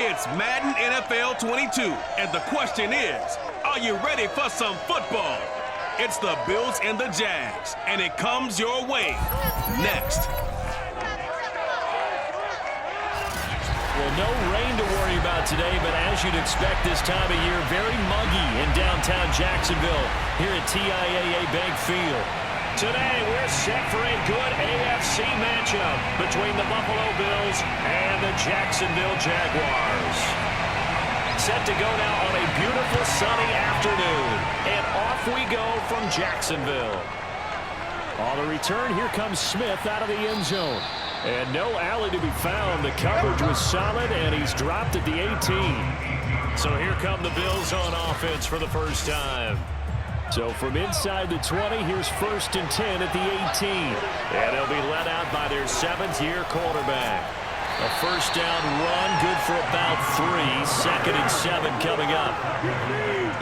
It's Madden NFL 22, and the question is, are you ready for some football? It's the Bills and the Jags, and it comes your way next. Well, no rain to worry about today, but as you'd expect this time of year, very muggy in downtown Jacksonville here at TIAA Bank Field. Today, we're set for a good AFC matchup between the Buffalo Bills and the Jacksonville Jaguars. Set to go now on a beautiful sunny afternoon, and off we go from Jacksonville. On the return, here comes Smith out of the end zone. And no alley to be found. The coverage was solid, and he's dropped at the 18. So here come the Bills on offense for the first time. So from inside the 20, here's 1st and 10 at the 18. And they'll be led out by their 7th-year quarterback. A first down run, good for about 3. 2nd and 7 coming up.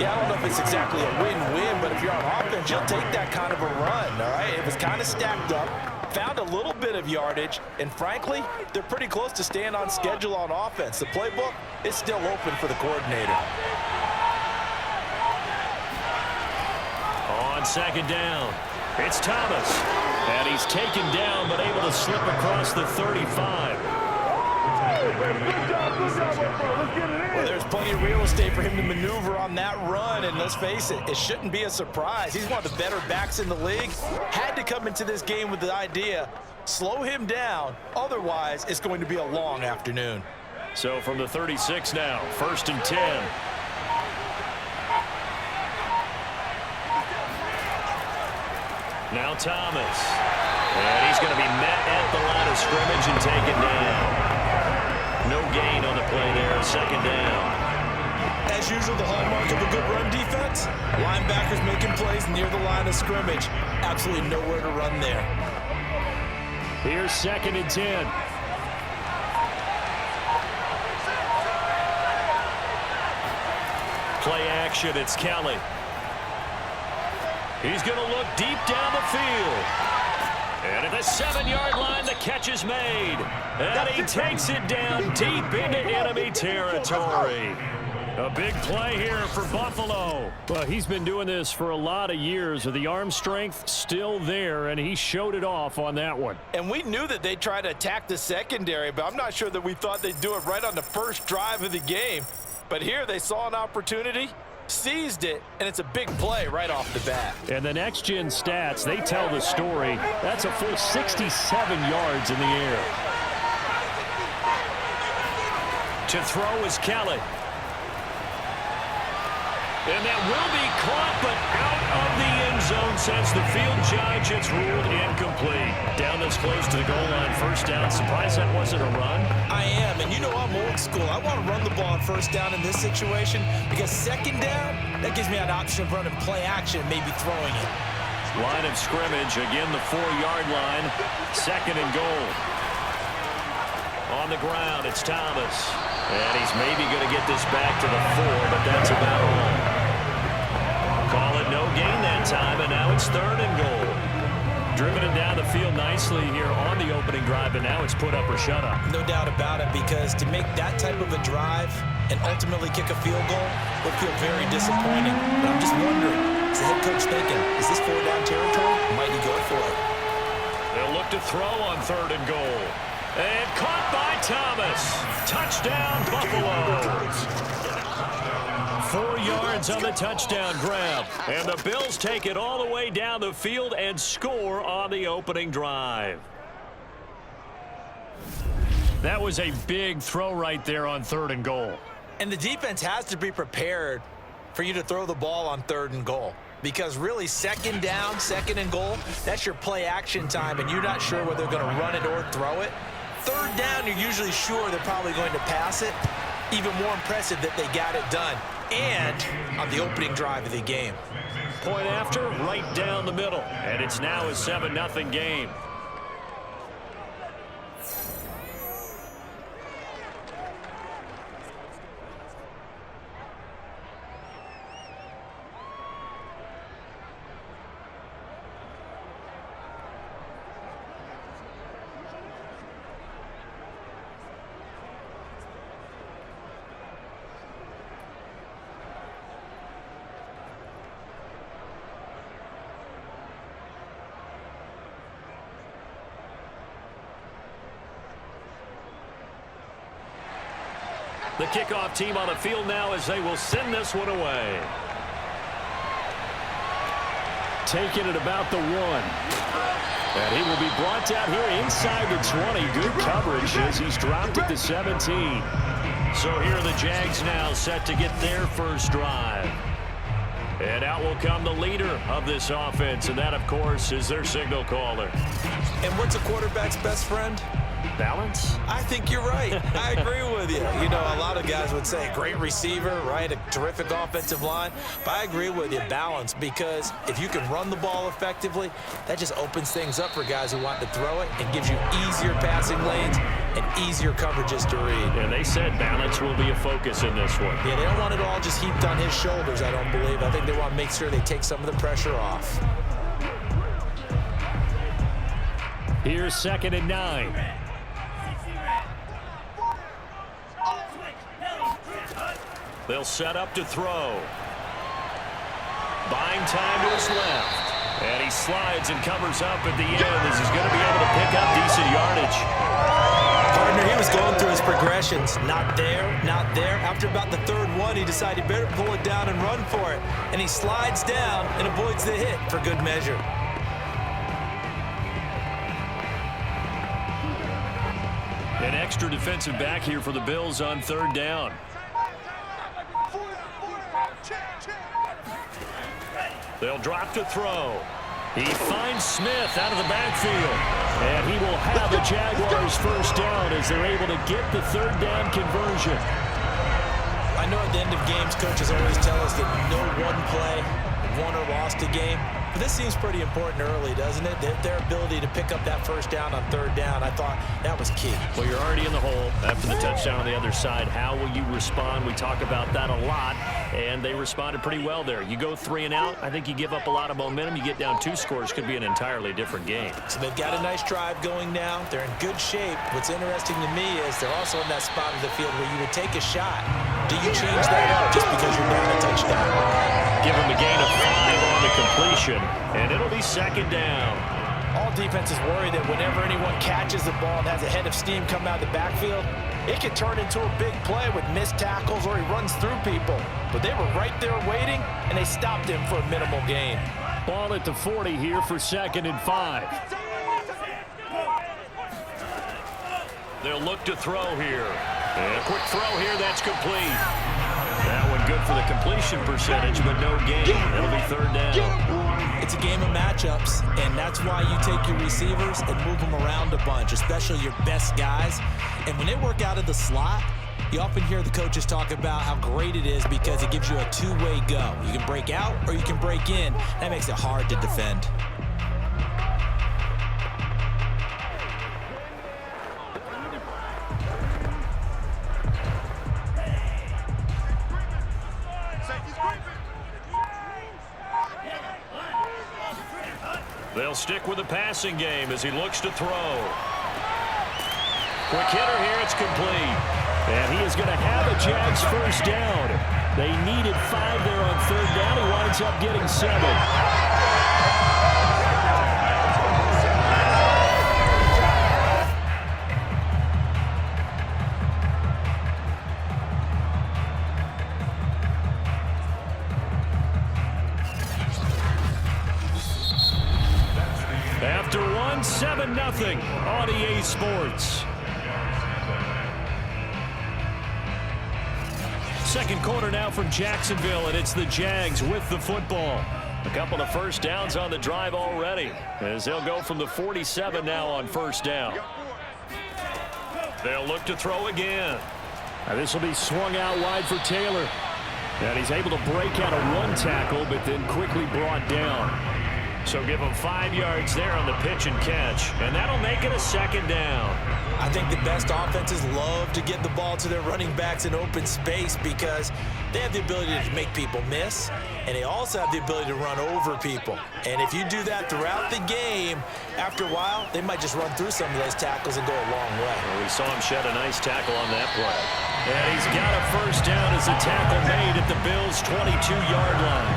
Yeah, I don't know if it's exactly a win-win, but if you're on offense, you'll take that kind of a run, all right? It was kind of stacked up, found a little bit of yardage, and frankly, they're pretty close to staying on schedule on offense. The playbook is still open for the coordinator. On 2nd down, it's Thomas. And he's taken down, but able to slip across the 35. Well, there's plenty of real estate for him to maneuver on that run, and let's face it, it shouldn't be a surprise. He's one of the better backs in the league. Had to come into this game with the idea, slow him down, otherwise it's going to be a long afternoon. So from the 36 now, 1st and 10. Now Thomas. And he's going to be met at the line of scrimmage and taken down. No gain on the play there, 2nd down. As usual, the hallmark of a good run defense, linebackers making plays near the line of scrimmage. Absolutely nowhere to run there. Here's 2nd and 10. Play action, it's Kelly. He's going to look deep down the field. And at the 7-yard line, the catch is made. And he takes it down deep into enemy territory. A big play here for Buffalo. Well, he's been doing this for a lot of years. The arm strength still there, and he showed it off on that one. And we knew that they'd try to attack the secondary, but I'm not sure that we thought they'd do it right on the first drive of the game. But here they saw an opportunity, seized it, and it's a big play right off the bat. And the next-gen stats, they tell the story. That's a full 67 yards in the air. To throw is Kelly. And that will be caught, but out of the end zone since the field judge has ruled incomplete. Down this close to the goal line, 1st down. Surprised that wasn't a run? I am, and you know I'm old school. I want to run the ball on 1st down in this situation because 2nd down, that gives me an option of running play action, maybe throwing it. Line of scrimmage, again the 4-yard line, 2nd and goal. On the ground, it's Thomas. And he's maybe going to get this back to the 4, but that's about all. Call it no gain that time, and now it's 3rd and goal. Driven it down the field nicely here on the opening drive, and now it's put up or shut up. No doubt about it, because to make that type of a drive and ultimately kick a field goal would feel very disappointing. But I'm just wondering, is the head coach thinking, is this 4-down territory? Might he go for it? They'll look to throw on 3rd and goal. And caught by Thomas. Touchdown, Buffalo. 4 yards on the touchdown grab. And the Bills take it all the way down the field and score on the opening drive. That was a big throw right there on 3rd and goal. And the defense has to be prepared for you to throw the ball on 3rd and goal. Because really, 2nd down, 2nd and goal, that's your play action time, and you're not sure whether they're going to run it or throw it. 3rd down, you're usually sure they're probably going to pass it. Even more impressive that they got it done. And on the opening drive of the game. Point after, right down the middle. And it's now a 7-0 game. The kickoff team on the field now as they will send this one away. Taking it about the 1. And he will be brought down here inside the 20. Good coverage as he's dropped it to 17. So here are the Jags now set to get their first drive. And out will come the leader of this offense, and that, of course, is their signal caller. And what's a quarterback's best friend? Balance? I think you're right. I agree with you. You know, a lot of guys would say great receiver, right? A terrific offensive line. But I agree with you, balance, because if you can run the ball effectively, that just opens things up for guys who want to throw it and gives you easier passing lanes and easier coverages to read. And they said balance will be a focus in this one. Yeah, they don't want it all just heaped on his shoulders, I don't believe. I think they want to make sure they take some of the pressure off. Here's 2nd and 9. They'll set up to throw. Buying time to his left. And he slides and covers up at the end as he's going to be able to pick up decent yardage. Partner, he was going through his progressions. Not there, not there. After about the 3rd one, he decided he better pull it down and run for it. And he slides down and avoids the hit for good measure. An extra defensive back here for the Bills on 3rd down. They'll drop to throw. He finds Smith out of the backfield. And he will have the Jaguars first down as they're able to get the 3rd down conversion. I know at the end of games, coaches always tell us that no one play won or lost a game. But this seems pretty important early, doesn't it? Their ability to pick up that first down on 3rd down, I thought that was key. Well, you're already in the hole after the touchdown on the other side. How will you respond? We talk about that a lot, and they responded pretty well there. You go 3 and out, I think you give up a lot of momentum. You get down 2 scores, could be an entirely different game. So they've got a nice drive going now. They're in good shape. What's interesting to me is they're also in that spot of the field where you would take a shot. Do you change that up just because you're down a touchdown? Give them a gain of 5 on the completion, and it'll be 2nd down. All defenses worry that whenever anyone catches the ball and has a head of steam come out of the backfield, it can turn into a big play with missed tackles or he runs through people. But they were right there waiting, and they stopped him for a minimal gain. Ball at the 40 here for 2nd and 5. They'll look to throw here. And a quick throw here, that's complete. That one good for the completion percentage, but no gain. It'll be 3rd down. It's a game of matchups, and that's why you take your receivers and move them around a bunch, especially your best guys. And when they work out of the slot, you often hear the coaches talk about how great it is because it gives you a 2-way go. You can break out or you can break in. That makes it hard to defend. They'll stick with the passing game as he looks to throw. Quick hitter here, it's complete. And he is going to have a Jags first down. They needed 5 there on 3rd down. He winds up getting 7. After 7-0 on EA Sports. 2nd quarter now from Jacksonville, and it's the Jags with the football. A couple of first downs on the drive already, as they'll go from the 47 now on 1st down. They'll look to throw again. Now this will be swung out wide for Taylor. And he's able to break out a 1 tackle, but then quickly brought down. So give them 5 yards there on the pitch and catch, and that'll make it a 2nd down. I think the best offenses love to get the ball to their running backs in open space because they have the ability to make people miss, and they also have the ability to run over people. And if you do that throughout the game, after a while, they might just run through some of those tackles and go a long way. Well, we saw him shed a nice tackle on that play. And he's got a first down as the tackle made at the Bills' 22-yard line.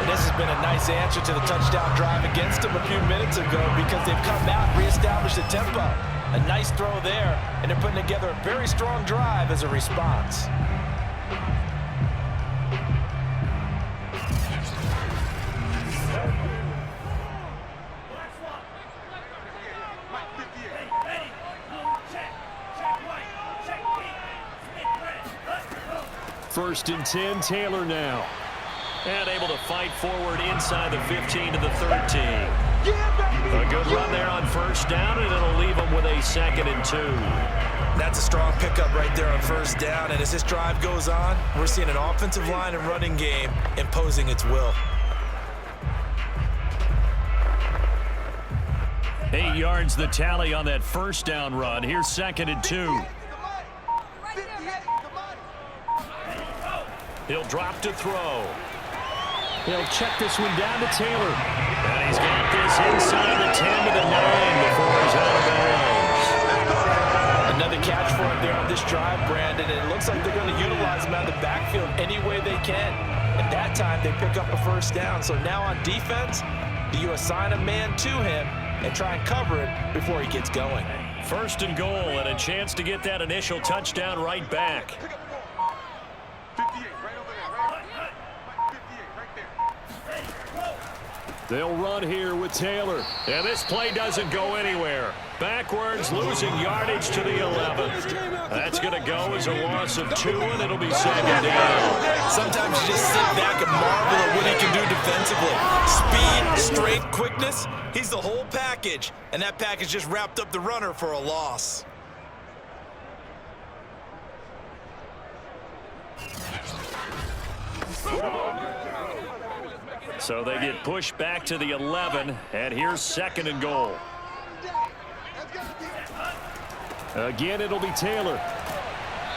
And this has been a nice answer to the touchdown drive against them a few minutes ago because they've come out and reestablished the tempo. A nice throw there, and they're putting together a very strong drive as a response. First and 10, Taylor now. And able to fight forward inside the 15 to the 13. A good run there on first down, and it'll leave them with a 2nd and 2. That's a strong pickup right there on first down, and as this drive goes on, we're seeing an offensive line and running game imposing its will. 8 yards the tally on that first down run. Here's 2nd and 2. He'll drop to throw. He'll check this one down to Taylor. And he's got this inside the 10 to the 9 before he's out of bounds. Another catch for him there on this drive, Brandon, and it looks like they're going to utilize him out of the backfield any way they can. At that time, they pick up a first down. So now on defense, do you assign a man to him and try and cover it before he gets going? First and goal, and a chance to get that initial touchdown right back. They'll run here with Taylor. And this play doesn't go anywhere. Backwards, losing yardage to the 11. That's going to go as a loss of 2, and it'll be 2nd down. Sometimes you just sit back and marvel at what he can do defensively. Speed, strength, quickness. He's the whole package, and that package just wrapped up the runner for a loss. So they get pushed back to the 11, and here's 2nd and goal. Again, it'll be Taylor.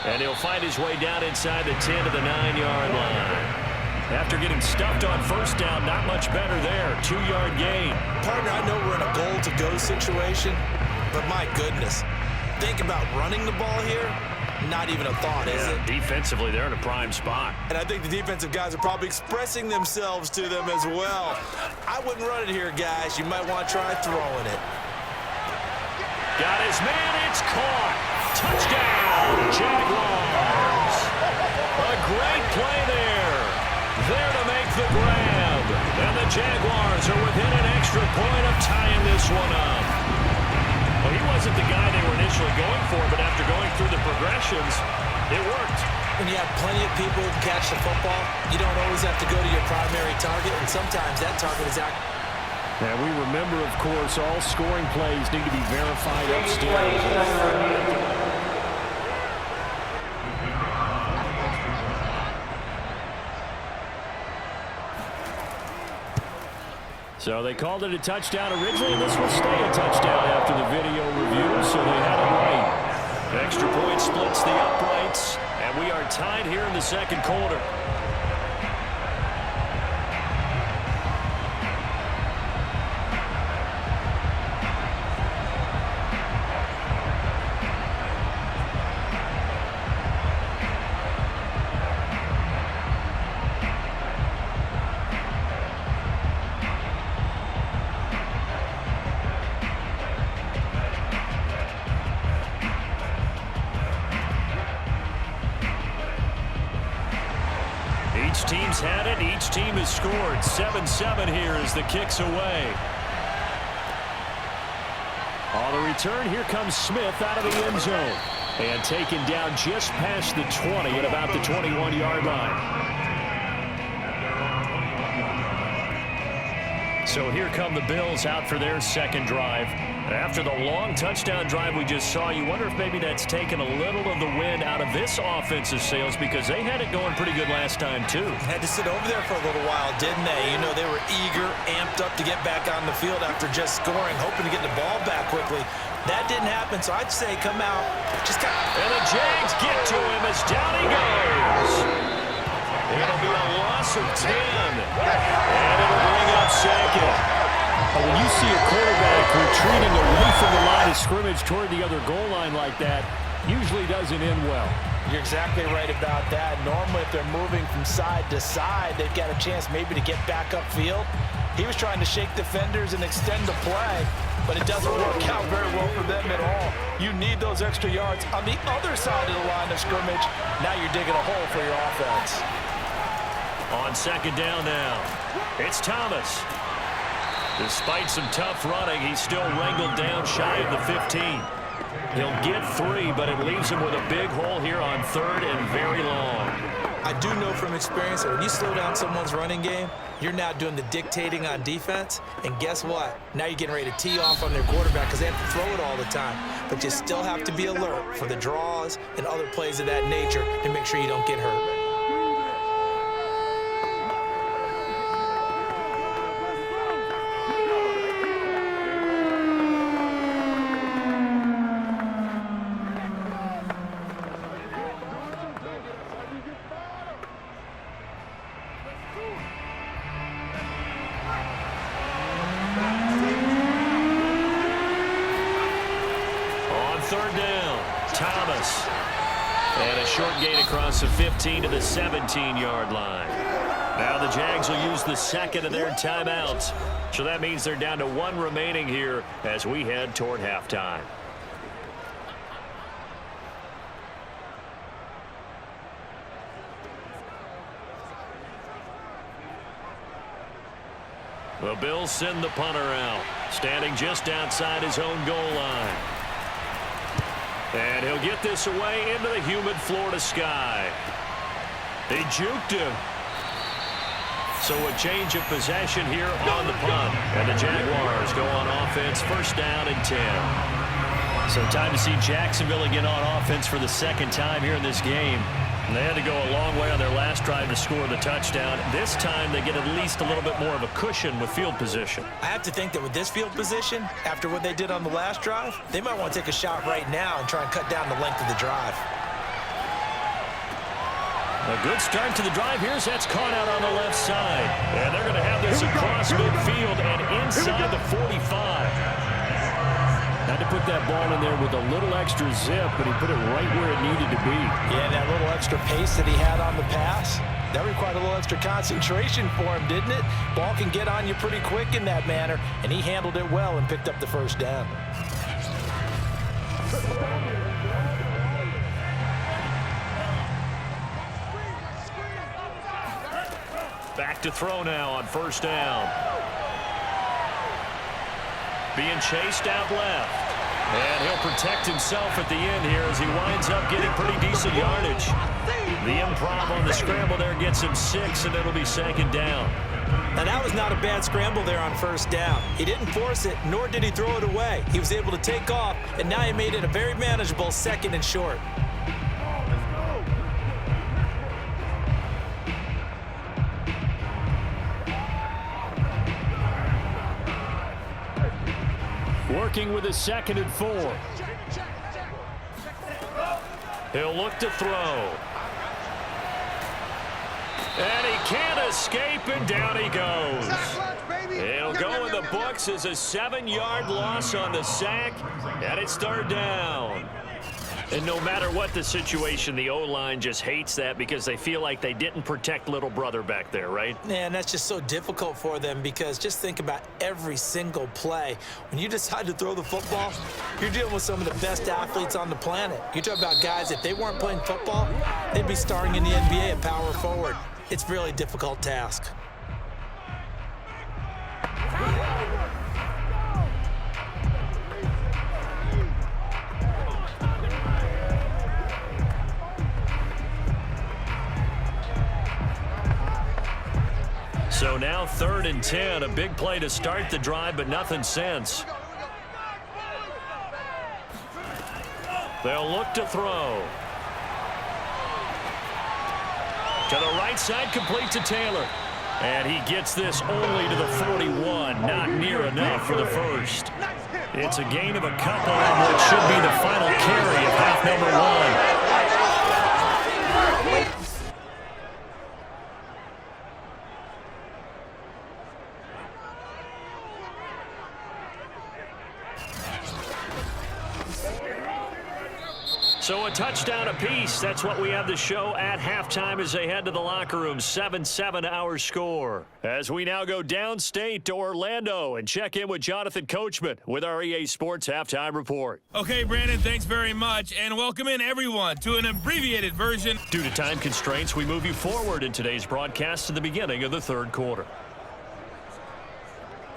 And he'll find his way down inside the 10 to the 9-yard line. After getting stuffed on first down, not much better there. 2-yard gain. Partner, I know we're in a goal-to-go situation, but my goodness. Think about running the ball here. Not even a thought, is it? Defensively, they're in a prime spot. And I think the defensive guys are probably expressing themselves to them as well. I wouldn't run it here, guys. You might want to try throwing it. Got his man. It's caught. Touchdown, Jaguars. A great play there. There to make the grab. And the Jaguars are within an extra point of tying this one up. Well, he wasn't the guy they were initially going for, but after going through the progressions, it worked. When you have plenty of people who catch the football, you don't always have to go to your primary target, and sometimes that target is out. And we remember, of course, all scoring plays need to be verified upstairs. So they called it a touchdown originally, and this will stay a touchdown after the video review, so they had it right. Extra point splits the uprights, and we are tied here in the 2nd quarter. Each team's had it. Each team has scored. 7-7 here as the kick's away. On the return, here comes Smith out of the end zone. And taken down just past the 20 at about the 21-yard line. So here come the Bills out for their 2nd drive. After the long touchdown drive we just saw, you wonder if maybe that's taken a little of the wind out of this offensive sails, because they had it going pretty good last time, too. Had to sit over there for a little while, didn't they? You know, they were eager, amped up to get back on the field after just scoring, hoping to get the ball back quickly. That didn't happen, so I'd say come out. And the Jags get to him as down he goes. It'll be a loss of 10. And it'll bring up 2nd. When you see a quarterback retreating away from the line of scrimmage toward the other goal line like that, usually doesn't end well. You're exactly right about that. Normally, if they're moving from side to side, they've got a chance maybe to get back upfield. He was trying to shake defenders and extend the play. but it doesn't work out very well for them at all. You need those extra yards on the other side of the line of scrimmage. Now you're digging a hole for your offense. On second down now, it's Thomas. Despite some tough running, he's still wrangled down shy of the 15. He'll get 3, but it leaves him with a big hole here on third and very long. I do know from experience that when you slow down someone's running game, you're now doing the dictating on defense. And guess what? Now you're getting ready to tee off on their quarterback because they have to throw it all the time. But you still have to be alert for the draws and other plays of that nature to make sure you don't get hurt. Third down, Thomas. And a short gain across the 15 to the 17-yard line. Now the Jags will use the second of their timeouts. So that means they're down to 1 remaining here as we head toward halftime. The Bills send the punter out, standing just outside his own goal line. And he'll get this away into the humid Florida sky. They juked him. So a change of possession here on the punt. And the Jaguars go on offense, first down and 10. So time to see Jacksonville again on offense for the second time here in this game. And they had to go a long way on their last drive to score the touchdown. This time they get at least a little bit more of a cushion with field position. I have to think that with this field position, after what they did on the last drive, they might want to take a shot right now and try and cut down the length of the drive. A good start to the drive. Here's that's caught out on the left side. And they're going to have this across midfield and inside the 45. Had to put that ball in there with a little extra zip, but he put it right where it needed to be. Yeah, that little extra pace that he had on the pass, that required a little extra concentration for him, didn't it? Ball can get on you pretty quick in that manner, and he handled it well and picked up the first down. Back to throw now on first down. Being chased out left. And he'll protect himself at the end here as he winds up getting pretty decent yardage. The improv on the scramble there gets him 6, and it'll be second down. Now, that was not a bad scramble there on first down. He didn't force it, nor did he throw it away. He was able to take off, and now he made it a very manageable second and short. Working with his second and 4. He'll look to throw. And he can't escape, and down he goes. He'll go in the books as a 7-yard loss on the sack, and it's third down. And no matter what the situation, the O-line just hates that because they feel like they didn't protect little brother back there, right? Man, that's just so difficult for them because just think about every single play. When you decide to throw the football, you're dealing with some of the best athletes on the planet. You talk about guys, if they weren't playing football, they'd be starring in the NBA at power forward. It's a really difficult task. So now third and 10, a big play to start the drive, but nothing since. They'll look to throw. To the right side, complete to Taylor. And he gets this only to the 41, not near enough for the first. It's a gain of a couple on what should be the final carry of half number 1. So a touchdown apiece. That's what we have the show at halftime as they head to the locker room. 7-7 our score. As we now go downstate to Orlando and check in with Jonathan Coachman with our EA Sports Halftime Report. Okay, Brandon, thanks very much, and welcome in everyone to an abbreviated version. Due to time constraints, we move you forward in today's broadcast to the beginning of the third quarter.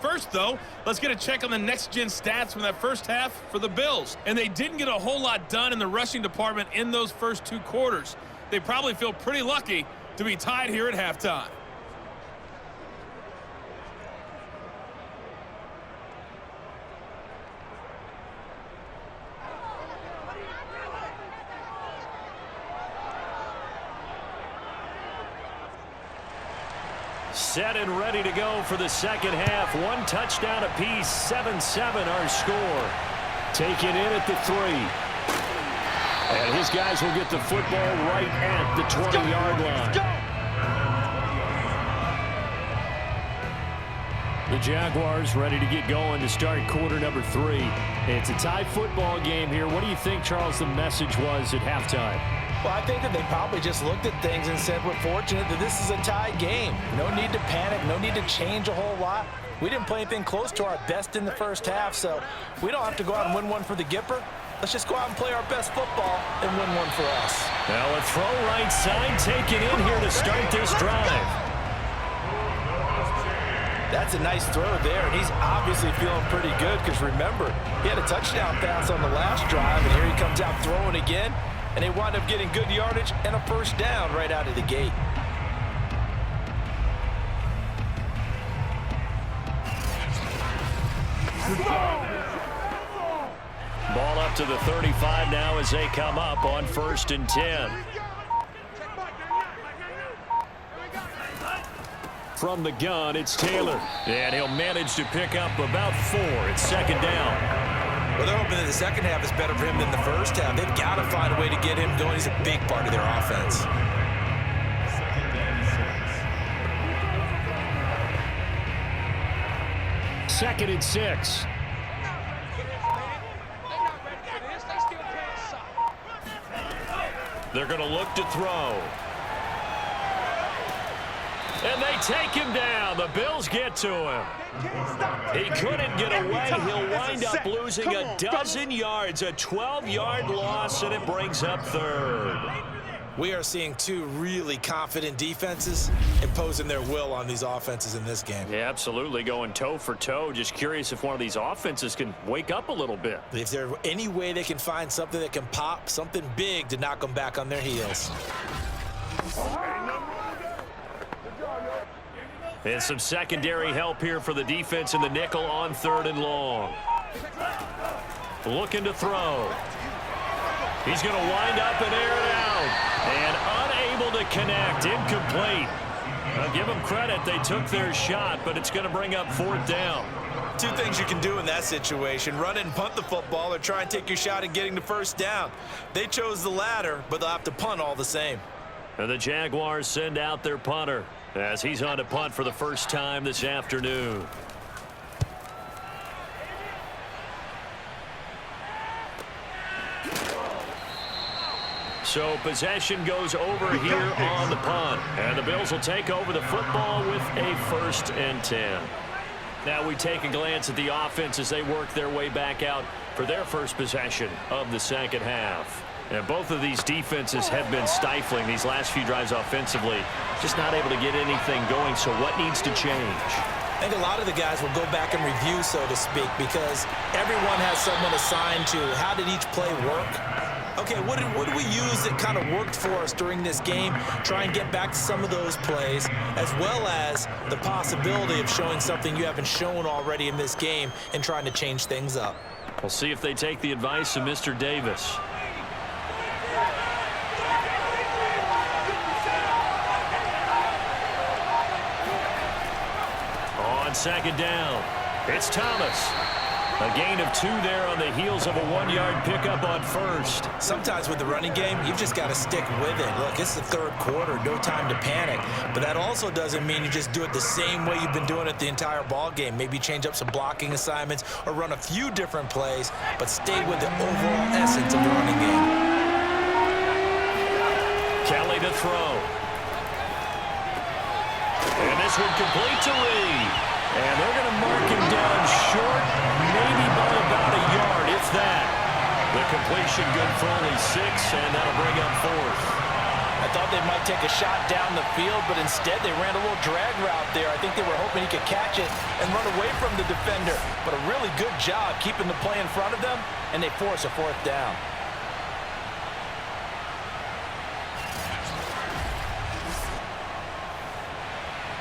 First, though, let's get a check on the next-gen stats from that first half for the Bills. And they didn't get a whole lot done in the rushing department in those first two quarters. They probably feel pretty lucky to be tied here at halftime. Set and ready to go for the second half. One touchdown apiece, 7-7 our score. Taken in at the 3. And his guys will get the football right at the 20-yard line. The Jaguars ready to get going to start quarter number 3. It's a tie football game here. What do you think, Charles, the message was at halftime? Well, I think that they probably just looked at things and said, we're fortunate that this is a tie game. No need to panic, no need to change a whole lot. We didn't play anything close to our best in the first half, so we don't have to go out and win one for the Gipper. Let's just go out and play our best football and win one for us. Now a throw right side taken in here to start this drive. That's a nice throw there, and he's obviously feeling pretty good because remember, he had a touchdown pass on the last drive, and here he comes out throwing again. And they wind up getting good yardage and a first down right out of the gate. Ball up to the 35 now as they come up on 1st and 10. From the gun, it's Taylor. And he'll manage to pick up about 4. It's second down. Well, they're hoping that the second half is better for him than the first half. They've got to find a way to get him going. He's a big part of their offense. Second and 6. They're going to look to throw. And they take him down. The Bills get to him. He couldn't get away. He'll wind up losing a dozen yards, a 12-yard loss, and it brings up 3rd. We are seeing two really confident defenses imposing their will on these offenses in this game. Yeah, absolutely, going toe for toe. Just curious if one of these offenses can wake up a little bit. If there's any way they can find something that can pop, something big to knock them back on their heels. And some secondary help here for the defense in the nickel on 3rd and long. Looking to throw. He's going to wind up and air it out. And unable to connect. Incomplete. I'll give them credit. They took their shot, but it's going to bring up 4th down. Two things you can do in that situation. Run it and punt the football or try and take your shot at getting the first down. They chose the latter, but they'll have to punt all the same. And the Jaguars send out their punter as he's on to punt for the first time this afternoon. So possession goes over here on the punt. And the Bills will take over the football with a 1st and 10. Now we take a glance at the offense as they work their way back out for their first possession of the second half. And both of these defenses have been stifling these last few drives offensively. Just not able to get anything going, so what needs to change? I think a lot of the guys will go back and review, so to speak, because everyone has someone assigned to how did each play work. Okay, what did we use that kind of worked for us during this game? Try and get back to some of those plays, as well as the possibility of showing something you haven't shown already in this game and trying to change things up. We'll see if they take the advice of Mr. Davis. On second down, it's Thomas. A gain of 2 there on the heels of a 1-yard pickup on 1st. Sometimes with the running game, you've just got to stick with it. Look, it's the 3rd quarter, no time to panic. But that also doesn't mean you just do it the same way you've been doing it the entire ball game. Maybe change up some blocking assignments or run a few different plays, but stay with the overall essence of the running game. throw. And this one complete to Lee. And they're going to mark him down short, maybe by about a yard, if that. The completion good for only 6, and that'll bring up 4th. I thought they might take a shot down the field, but instead they ran a little drag route there. I think they were hoping he could catch it and run away from the defender. But a really good job keeping the play in front of them, and they force a 4th down.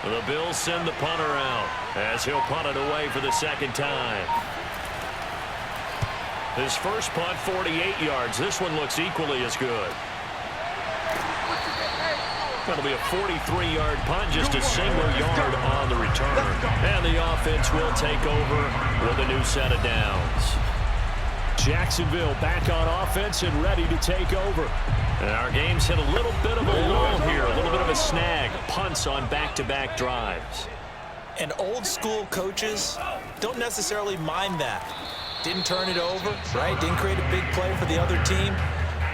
The Bills send the punter out as he'll punt it away for the 2nd time. His first punt, 48 yards. This one looks equally as good. That'll be a 43-yard punt, just a single yard on the return. And the offense will take over with a new set of downs. Jacksonville back on offense and ready to take over. And our game's hit a little bit of a lull here, a little bit of a snag. Punts on back-to-back drives. And old-school coaches don't necessarily mind that. Didn't turn it over, right? Didn't create a big play for the other team.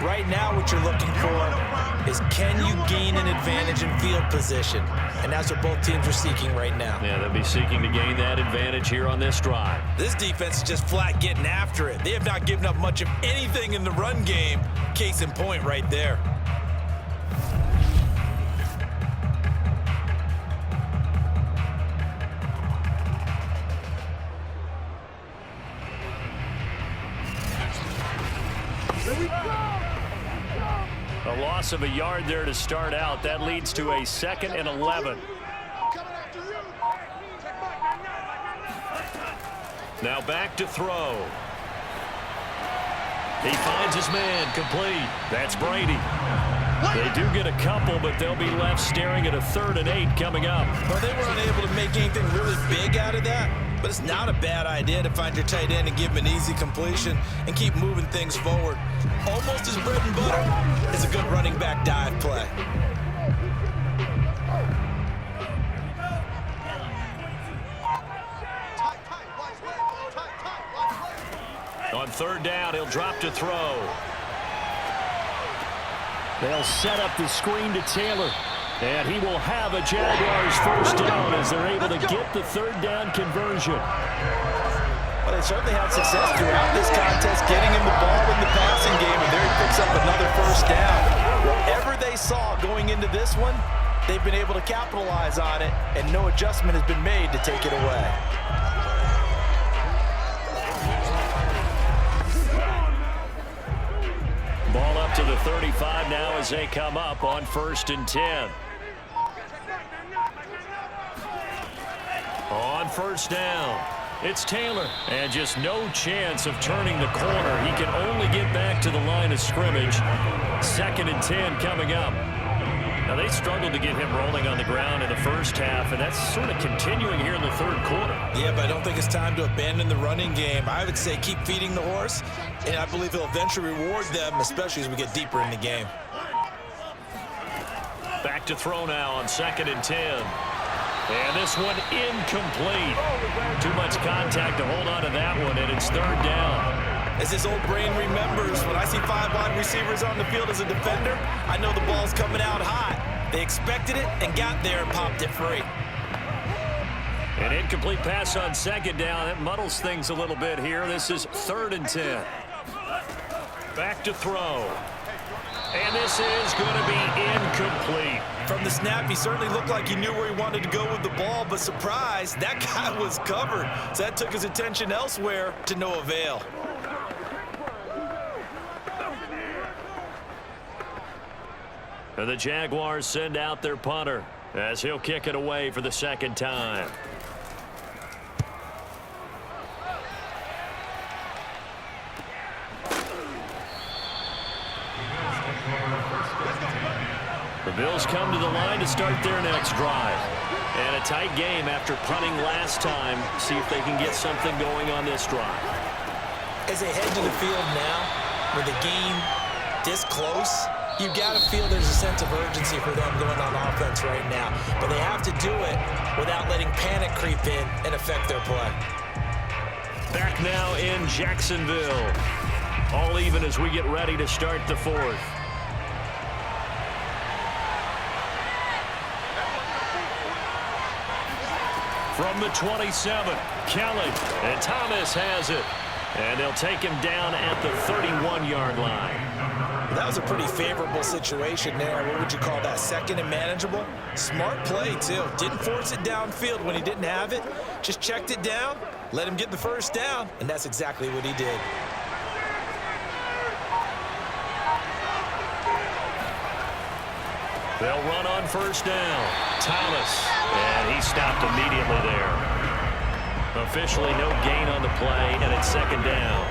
Right now what you're looking for is, can you gain an advantage in field position? And that's what both teams are seeking right now. Yeah, they'll be seeking to gain that advantage here on this drive. This defense is just flat getting after it. They have not given up much of anything in the run game. Case in point right there. A loss of a yard there to start out. That leads to a 2nd and 11. Now back to throw. He finds his man, complete. That's Brady. They do get a couple, but they'll be left staring at a 3rd and 8 coming up. Well, they were unable to make anything really big out of that, but it's not a bad idea to find your tight end and give him an easy completion and keep moving things forward. Almost as bread and butter is a good running back dive play. On 3rd down, he'll drop to throw. They'll set up the screen to Taylor. And he will have a Jaguars 1st down as they're able to get the 3rd down conversion. Well, they certainly had success throughout this contest, getting him the ball in the passing game, and there he picks up another 1st down. Whatever they saw going into this one, they've been able to capitalize on it, and no adjustment has been made to take it away. Ball up to the 35 now as they come up on 1st and 10. On 1st down, it's Taylor. And just no chance of turning the corner. He can only get back to the line of scrimmage. 2nd and 10 coming up. Now, they struggled to get him rolling on the ground in the first half, and that's sort of continuing here in the 3rd quarter. Yeah, but I don't think it's time to abandon the running game. I would say keep feeding the horse, and I believe he'll eventually reward them, especially as we get deeper in the game. Back to throw now on 2nd and 10. And this one incomplete. Too much contact to hold on to that one, and it's 3rd down. As his old brain remembers, when I see 5 wide receivers on the field as a defender, I know the ball's coming out hot. They expected it and got there and popped it free. An incomplete pass on 2nd down. That muddles things a little bit here. This is 3rd and 10. Back to throw. And this is going to be incomplete. From the snap, he certainly looked like he knew where he wanted to go with the ball, but surprise, that guy was covered. So that took his attention elsewhere to no avail. And the Jaguars send out their punter as he'll kick it away for the 2nd time. The Bills come to the line to start their next drive. And a tight game after punting last time. See if they can get something going on this drive. As they head to the field now, with the game this close, you've got to feel there's a sense of urgency for them going on offense right now. But they have to do it without letting panic creep in and affect their play. Back now in Jacksonville. All even as we get ready to start the 4th. From the 27, Kelly, and Thomas has it. And they'll take him down at the 31-yard line. That was a pretty favorable situation there. What would you call that? Second and manageable? Smart play, too. Didn't force it downfield when he didn't have it. Just checked it down, let him get the first down, and that's exactly what he did. They'll run on first down. Thomas, and he stopped immediately there. Officially no gain on the play, and it's second down.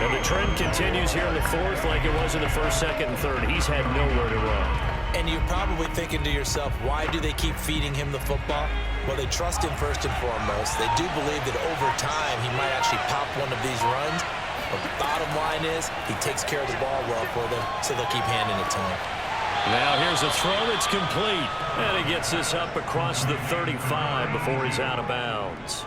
And the trend continues here in the fourth like it was in the first, second, and third. He's had nowhere to run. And you're probably thinking to yourself, why do they keep feeding him the football? Well, they trust him first and foremost. They do believe that over time he might actually pop one of these runs. But the bottom line is he takes care of the ball well for them, so they'll keep handing it to him. Now here's a throw that's complete. And he gets this up across the 35 before he's out of bounds.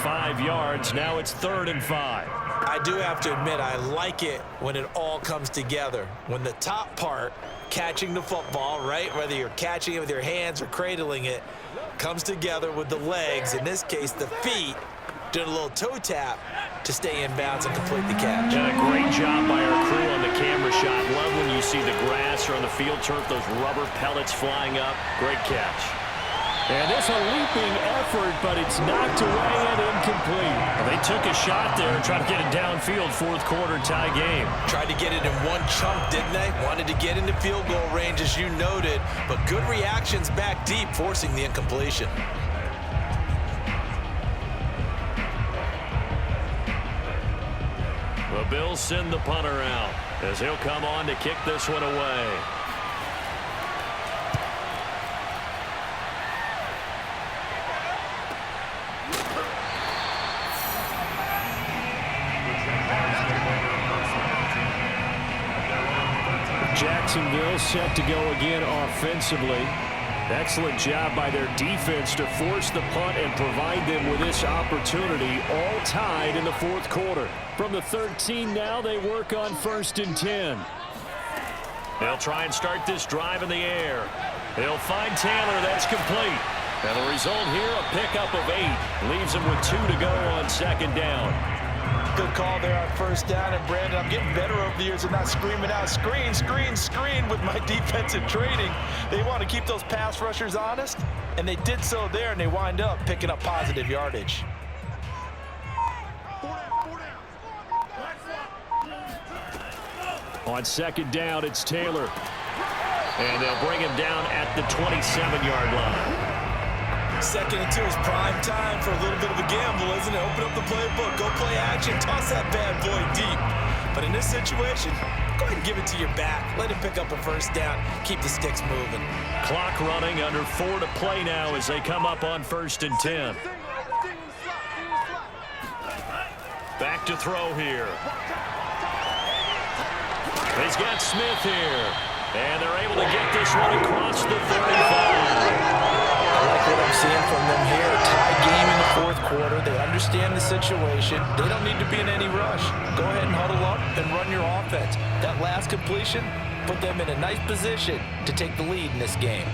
5 yards. Now it's 3rd and 5. I do have to admit, I like it when it all comes together. When the top part, catching the football, right, whether you're catching it with your hands or cradling it, comes together with the legs, in this case the feet, doing a little toe tap to stay in bounds and complete the catch. And a great job by our crew on the camera shot. Love when you see the grass or on the field turf, those rubber pellets flying up. Great catch. And it's a leaping effort, but it's knocked away and incomplete. They took a shot there and tried to get it downfield. 4th quarter tie game. Tried to get it in one chunk, didn't they? Wanted to get into field goal range, as you noted, but good reactions back deep, forcing the incompletion. The Bills send the punter out as he'll come on to kick this one away. Jacksonville set to go again offensively. Excellent job by their defense to force the punt and provide them with this opportunity, all tied in the 4th quarter. From the 13 now, they work on 1st and 10. They'll try and start this drive in the air. They'll find Taylor. That's complete. And the result here, a pickup of 8. Leaves them with 2 to go on 2nd down. Good call there on 1st down, and Brandon, I'm getting better over the years of not screaming out, screen, screen, screen with my defensive training. They want to keep those pass rushers honest, and they did so there, and they wind up picking up positive yardage. On 2nd down, it's Taylor. And they'll bring him down at the 27-yard line. 2nd and 2 is prime time for a little bit of a gamble, isn't it? Open up the playbook, go play action, toss that bad boy deep. But in this situation, go ahead and give it to your back. Let him pick up a 1st down, keep the sticks moving. Clock running, under 4 to play now as they come up on 1st and 10. Back to throw here. He's got Smith here. And they're able to get this one across the 35. I like what I'm seeing from them here. Tie game in the 4th quarter. They understand the situation. They don't need to be in any rush. Go ahead and huddle up and run your offense. That last completion put them in a nice position to take the lead in this game.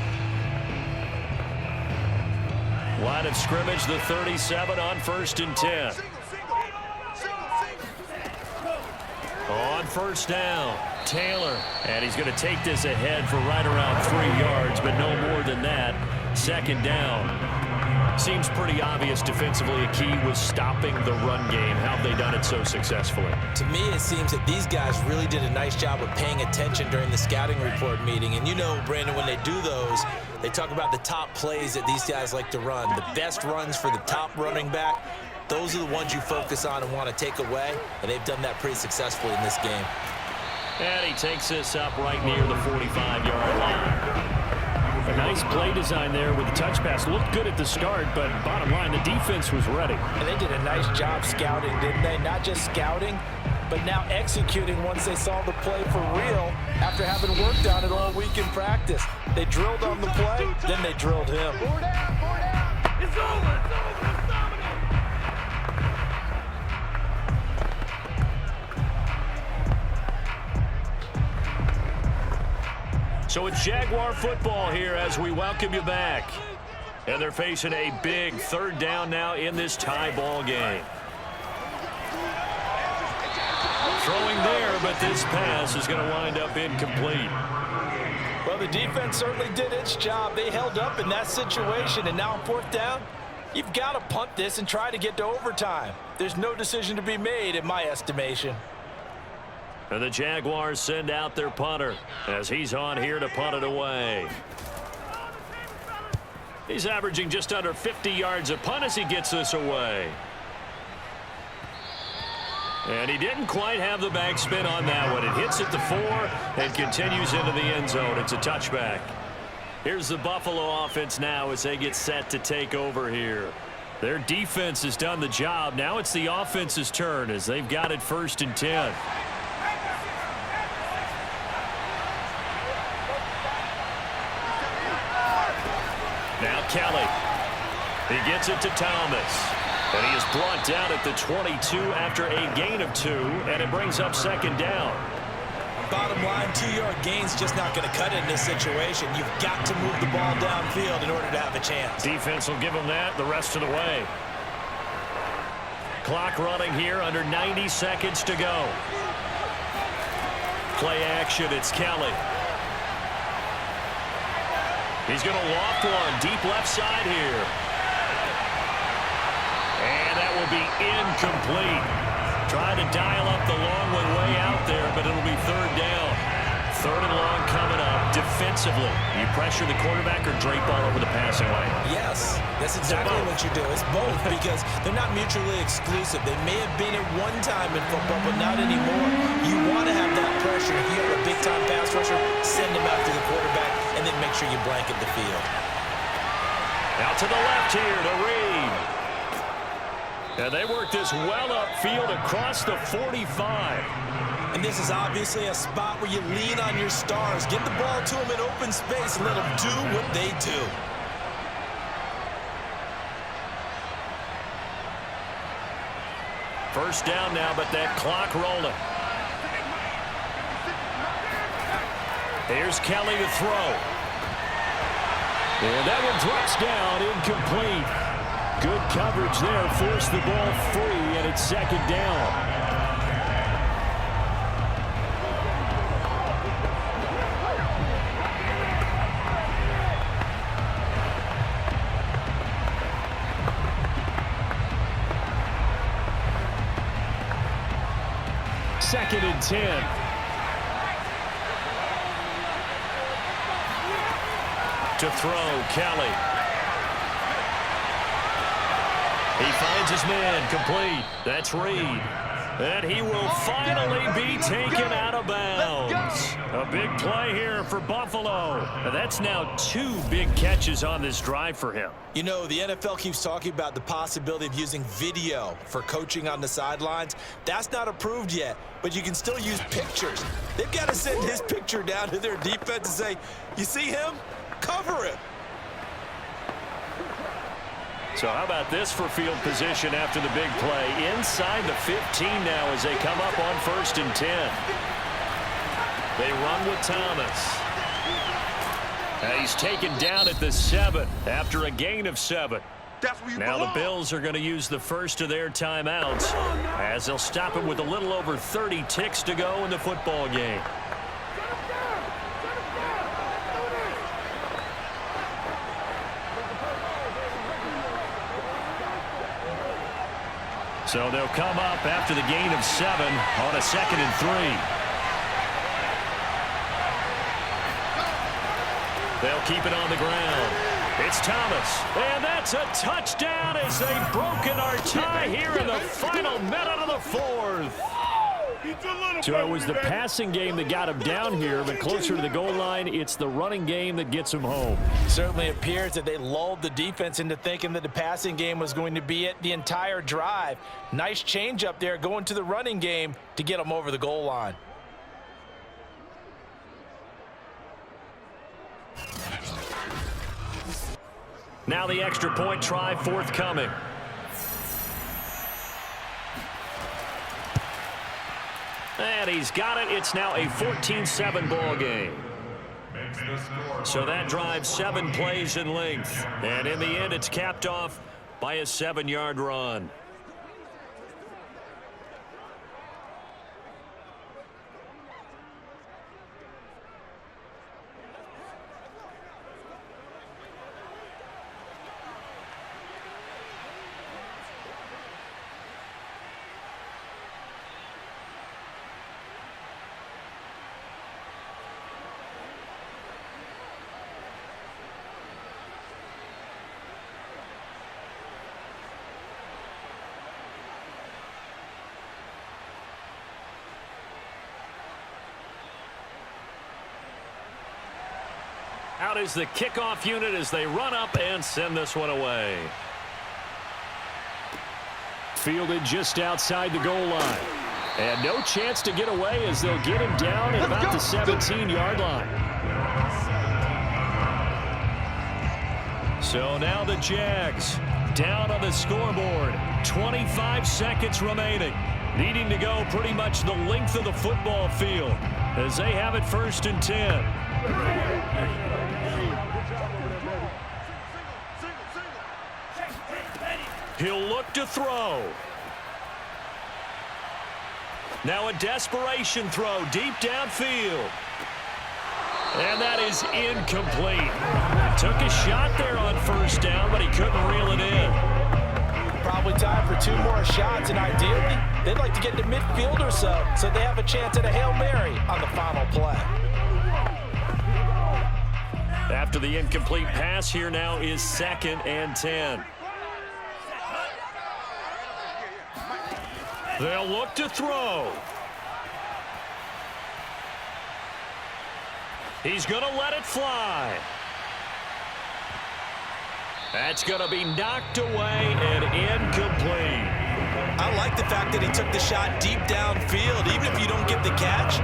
Line of scrimmage, the 37 on 1st and 10. On 1st down, Taylor. And he's going to take this ahead for right around 3 yards, but no more than that. 2nd down. Seems pretty obvious defensively a key was stopping the run game. How have they done it so successfully? To me, it seems that these guys really did a nice job of paying attention during the scouting report meeting. And you know, Brandon, when they do those, they talk about the top plays that these guys like to run. The best runs for the top running back, those are the ones you focus on and want to take away. And they've done that pretty successfully in this game. And he takes this up right near the 45-yard line. A nice play design there with the touch pass. Looked good at the start, but bottom line, the defense was ready. And they did a nice job scouting, didn't they? Not just scouting, but now executing once they saw the play for real after having worked on it all week in practice. They drilled on the play, then they drilled him. It's over. So it's Jaguar football here as we welcome you back. And they're facing a big third down now in this tie ball game. Throwing there, but this pass is going to wind up incomplete. Well, the defense certainly did its job. They held up in that situation, and now on fourth down, you've got to punt this and try to get to overtime. There's no decision to be made in my estimation. And the Jaguars send out their punter as he's on here to punt it away. He's averaging just under 50 yards a punt as he gets this away. And he didn't quite have the backspin on that one. It hits at the 4 and continues into the end zone. It's a touchback. Here's the Buffalo offense now as they get set to take over here. Their defense has done the job. Now it's the offense's turn as they've got it 1st and 10. Now Kelly. He gets it to Thomas. And he is brought down at the 22 after a gain of 2, and it brings up 2nd down. Bottom line, 2-yard gain's just not going to cut it in this situation. You've got to move the ball downfield in order to have a chance. Defense will give them that the rest of the way. Clock running here, under 90 seconds to go. Play action, it's Kelly. He's going to loft one deep left side here. And that will be incomplete. Trying to dial up the long one way out there, but it'll be 3rd down. 3rd and long coming up. Defensively, you pressure the quarterback or drape all over the passing lane? Yes, that's exactly what you do. It's both because they're not mutually exclusive. They may have been at one time in football, but not anymore. You want to have that pressure. If you have a big-time pass rusher, send him out to the quarterback, and then make sure you blanket the field. Out to the left here to Reed. And they work this well upfield across the 45. And this is obviously a spot where you lean on your stars. Get the ball to them in open space and let them do what they do. First down now, but that clock rolling. Here's Kelly to throw. And that one drops down, incomplete. Good coverage there, forced the ball free, and it's 2nd down. Second and 10. To throw, Kelly. He finds his man, complete. That's Reed. And he will finally be taken out of bounds. A big play here for Buffalo. And that's now 2 big catches on this drive for him. You know, the NFL keeps talking about the possibility of using video for coaching on the sidelines. That's not approved yet, but you can still use pictures. They've got to send his picture down to their defense and say, you see him? Cover him. So how about this for field position after the big play? Inside the 15 now as they come up on 1st and 10. They run with Thomas. And he's taken down at the 7 after a gain of 7. Now the Bills are going to use the first of their timeouts as they'll stop it with a little over 30 ticks to go in the football game. So they'll come up after the gain of 7 on a 2nd and 3. They'll keep it on the ground. It's Thomas. And that's a touchdown as they've broken our tie here in the final minute of the 4th. So it was the passing game that got him down here, but closer to the goal line, it's the running game that gets him home. Certainly appears that they lulled the defense into thinking that the passing game was going to be it the entire drive. Nice change up there going to the running game to get them over the goal line. Now the extra point try forthcoming. And he's got it. It's now a 14-7 ball game. So that drive 7 plays in length. And in the end, it's capped off by a 7-yard run. Out is the kickoff unit as they run up and send this one away. Fielded just outside the goal line. And no chance to get away as they'll get him down at about the 17-yard line. So now the Jags down on the scoreboard. 25 seconds remaining. Needing to go pretty much the length of the football field as they have it 1st and 10. He'll look to throw. Now a desperation throw deep downfield. And that is incomplete. Took a shot there on 1st down, but he couldn't reel it in. Probably time for 2 more shots, and ideally, they'd like to get to midfield or so they have a chance at a Hail Mary on the final play. After the incomplete pass, here now is 2nd and 10. They'll look to throw. He's going to let it fly. That's going to be knocked away and incomplete. I like the fact that he took the shot deep downfield. Even if you don't get the catch,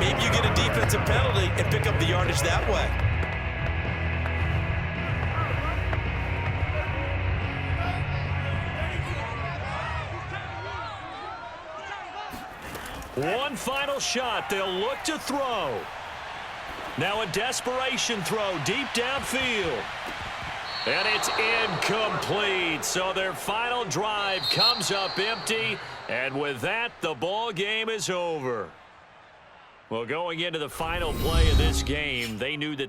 maybe you get a defensive penalty and pick up the yardage that way. One final shot. They'll look to throw. Now a desperation throw deep downfield. And it's incomplete. So their final drive comes up empty. And with that, the ball game is over. Well, going into the final play of this game, they knew that